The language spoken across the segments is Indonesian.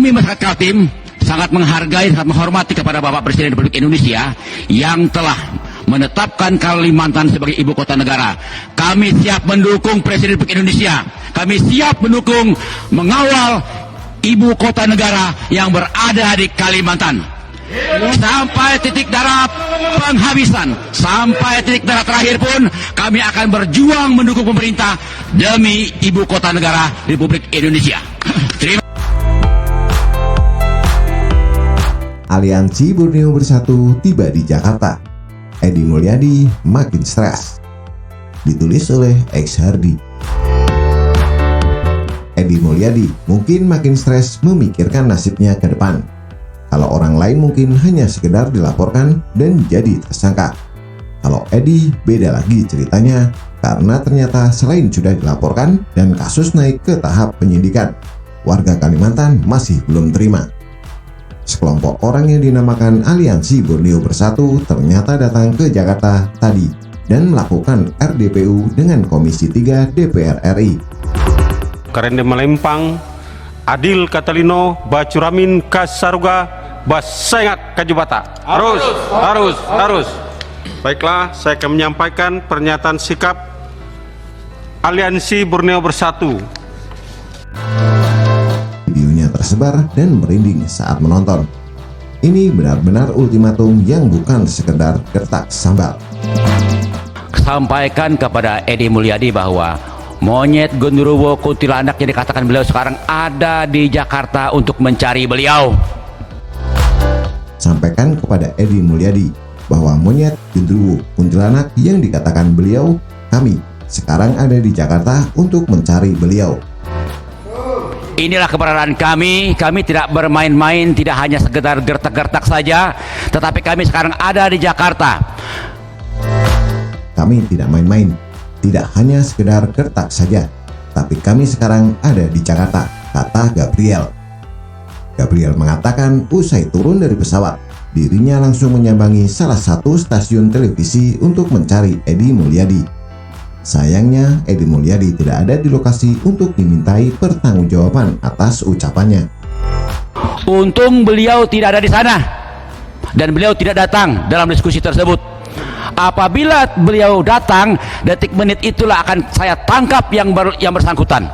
Kami masyarakat Kaltim sangat menghargai dan menghormati kepada Bapak Presiden Republik Indonesia yang telah menetapkan Kalimantan sebagai ibu kota negara. Kami siap mendukung Presiden Republik Indonesia. Kami siap mendukung mengawal ibu kota negara yang berada di Kalimantan. Sampai titik darah penghabisan, sampai titik darah terakhir pun kami akan berjuang mendukung pemerintah demi ibu kota negara Republik Indonesia. Terima. Aliansi Borneo Bersatu tiba di Jakarta. Edi Mulyadi makin stres. Ditulis oleh X Hardy. Edi Mulyadi mungkin makin stres memikirkan nasibnya ke depan. Kalau orang lain mungkin hanya sekedar dilaporkan dan jadi tersangka. Kalau Edi beda lagi ceritanya, karena ternyata selain sudah dilaporkan dan kasus naik ke tahap penyidikan, warga Kalimantan masih belum terima. Sekelompok orang yang dinamakan Aliansi Borneo Bersatu ternyata datang ke Jakarta tadi dan melakukan RDPU dengan Komisi 3 DPR RI. Karende Malempang, Adil Katalino, Bacuramin Kasaruga, Basengat Kajubata. Harus. Baiklah, saya akan menyampaikan pernyataan sikap Aliansi Borneo Bersatu. Videonya tersebar dan merinding saat menonton. Ini benar-benar ultimatum yang bukan sekedar gertak sambal. Sampaikan kepada Edi Mulyadi bahwa monyet genderuwo kuntilanak yang dikatakan beliau sekarang ada di Jakarta untuk mencari beliau. Sampaikan kepada Edi Mulyadi bahwa monyet genderuwo kuntilanak yang dikatakan beliau, kami sekarang ada di Jakarta untuk mencari beliau. Inilah keberadaan kami tidak bermain-main, tidak hanya sekedar gertak-gertak saja, tetapi kami sekarang ada di Jakarta. Kami tidak main-main, tidak hanya sekedar gertak saja, tapi kami sekarang ada di Jakarta, kata Gabriel. Gabriel mengatakan usai turun dari pesawat, dirinya langsung menyambangi salah satu stasiun televisi untuk mencari Edi Mulyadi. Sayangnya, Edi Mulyadi tidak ada di lokasi untuk dimintai pertanggungjawaban atas ucapannya. Untung beliau tidak ada di sana dan beliau tidak datang dalam diskusi tersebut. Apabila beliau datang, detik menit itulah akan saya tangkap yang bersangkutan.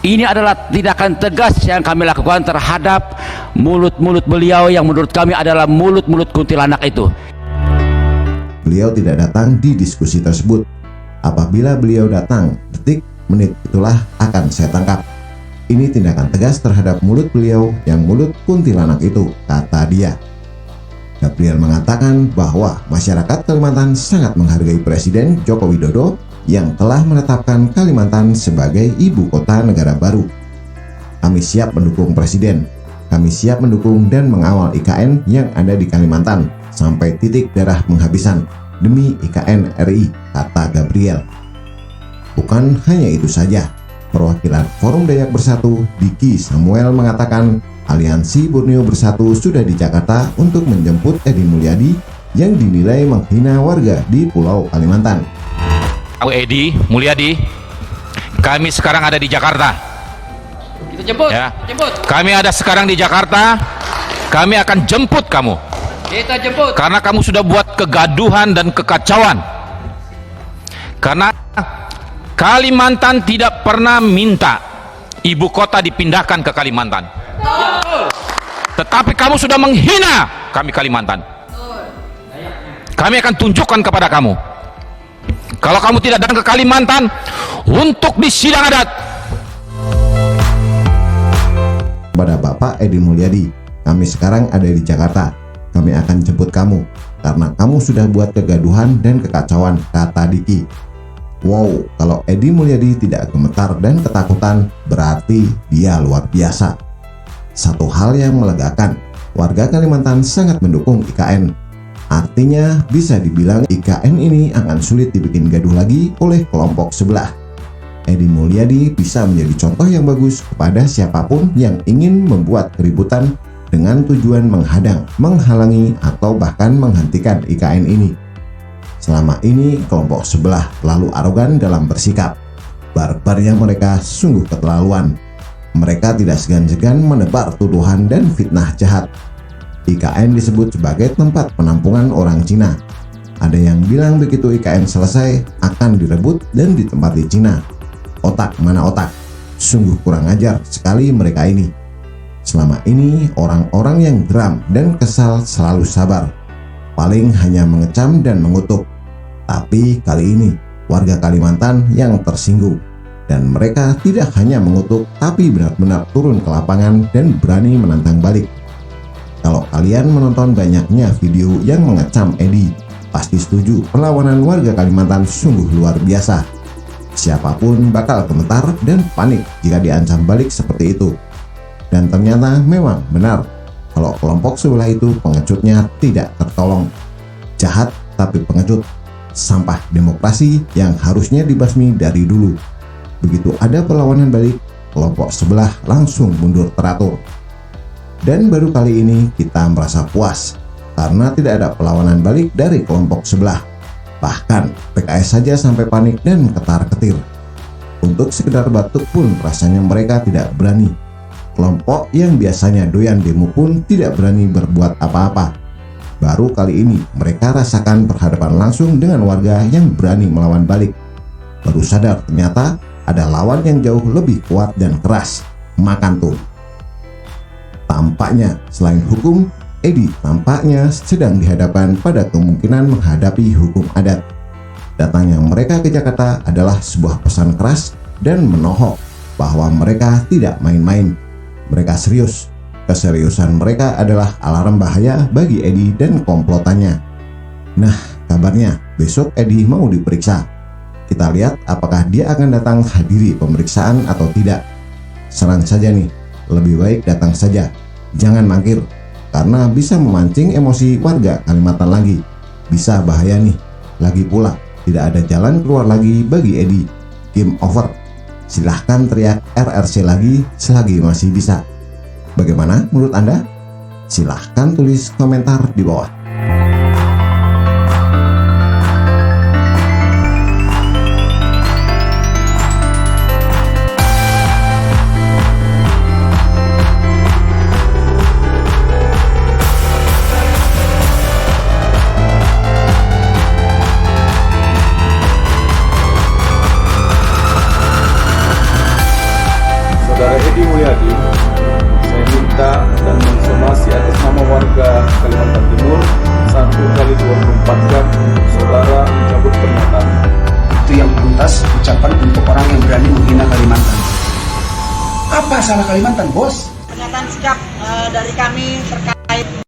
Ini adalah tindakan tegas yang kami lakukan terhadap mulut-mulut beliau yang menurut kami adalah mulut-mulut kuntilanak itu. Beliau tidak datang di diskusi tersebut. Apabila beliau datang, detik menit itulah akan saya tangkap. Ini tindakan tegas terhadap mulut beliau yang mulut kuntilanak itu, kata dia. Gabriel mengatakan bahwa masyarakat Kalimantan sangat menghargai Presiden Joko Widodo yang telah menetapkan Kalimantan sebagai ibu kota negara baru. Kami siap mendukung Presiden. Kami siap mendukung dan mengawal IKN yang ada di Kalimantan sampai titik darah penghabisan demi IKN RI, kata Gabriel. Bukan hanya itu saja, perwakilan Forum Dayak Bersatu, Diki Samuel, mengatakan Aliansi Borneo Bersatu sudah di Jakarta untuk menjemput Edi Mulyadi yang dinilai menghina warga di Pulau Kalimantan. Edi Mulyadi, kami sekarang ada di Jakarta. Kita jemput, Ya. jemput. Kami ada sekarang di Jakarta. Kami akan jemput kamu. Kita jemput. Karena kamu sudah buat kegaduhan dan kekacauan. Karena Kalimantan tidak pernah minta ibu kota dipindahkan ke Kalimantan. Tetapi kamu sudah menghina kami Kalimantan. Kami akan tunjukkan kepada kamu. Kalau kamu tidak datang ke Kalimantan untuk di sidang adat. Kepada Bapak Edi Mulyadi, kami sekarang ada di Jakarta. Kami akan jemput kamu karena kamu sudah buat kegaduhan dan kekacauan, kata Diki. Wow, kalau Edi Mulyadi tidak gemetar dan ketakutan, berarti dia luar biasa. Satu hal yang melegakan, warga Kalimantan sangat mendukung IKN. Artinya bisa dibilang IKN ini akan sulit dibikin gaduh lagi oleh kelompok sebelah. Edi Mulyadi bisa menjadi contoh yang bagus kepada siapapun yang ingin membuat keributan dengan tujuan menghadang, menghalangi, atau bahkan menghentikan IKN ini. Selama ini kelompok sebelah terlalu arogan dalam bersikap. Barbarnya mereka sungguh keterlaluan. Mereka tidak segan-segan menebar tuduhan dan fitnah jahat. IKN disebut sebagai tempat penampungan orang Cina. Ada yang bilang begitu IKN selesai akan direbut dan ditempati Cina. Otak mana otak? Sungguh kurang ajar sekali mereka ini. Selama ini orang-orang yang geram dan kesal selalu sabar. Paling hanya mengecam dan mengutuk. Tapi kali ini warga Kalimantan yang tersinggung. Dan mereka tidak hanya mengutuk tapi benar-benar turun ke lapangan dan berani menantang balik. Kalau kalian menonton banyaknya video yang mengecam Edi, pasti setuju perlawanan warga Kalimantan sungguh luar biasa. Siapapun bakal gemetar dan panik jika diancam balik seperti itu. Dan ternyata memang benar, kalau kelompok sebelah itu pengecutnya tidak tertolong. Jahat tapi pengecut, sampah demokrasi yang harusnya dibasmi dari dulu. Begitu ada perlawanan balik, kelompok sebelah langsung mundur teratur. Dan baru kali ini kita merasa puas karena tidak ada perlawanan balik dari kelompok sebelah. Bahkan PKS saja sampai panik dan ketar-ketir. Untuk sekedar batuk pun rasanya mereka tidak berani. Kelompok yang biasanya doyan demo pun tidak berani berbuat apa-apa. Baru kali ini mereka rasakan berhadapan langsung dengan warga yang berani melawan balik. Baru sadar ternyata ada lawan yang jauh lebih kuat dan keras. Makan tuh. Tampaknya selain hukum, Edi tampaknya sedang dihadapkan pada kemungkinan menghadapi hukum adat. Datangnya mereka ke Jakarta adalah sebuah pesan keras dan menohok bahwa mereka tidak main-main. Mereka serius. Keseriusan mereka adalah alarm bahaya bagi Edi dan komplotannya. Nah, kabarnya besok Edi mau diperiksa. Kita lihat apakah dia akan datang hadiri pemeriksaan atau tidak. Saran saja nih, lebih baik datang saja, jangan mangkir, karena bisa memancing emosi warga Kalimantan lagi. Bisa bahaya nih. Lagi pula, tidak ada jalan keluar lagi bagi Edi. Game over. Silahkan teriak RRC lagi selagi masih bisa. Bagaimana menurut Anda? Silahkan tulis komentar di bawah. Saudara Edi Mulyadi, saya minta dan mensomasi atas nama warga Kalimantan Timur 1x24 jam saudara mencabut pernyataan. Itu yang pantas ucapan untuk orang yang berani menghina Kalimantan. Apa salah Kalimantan, bos? Pernyataan sikap dari kami terkait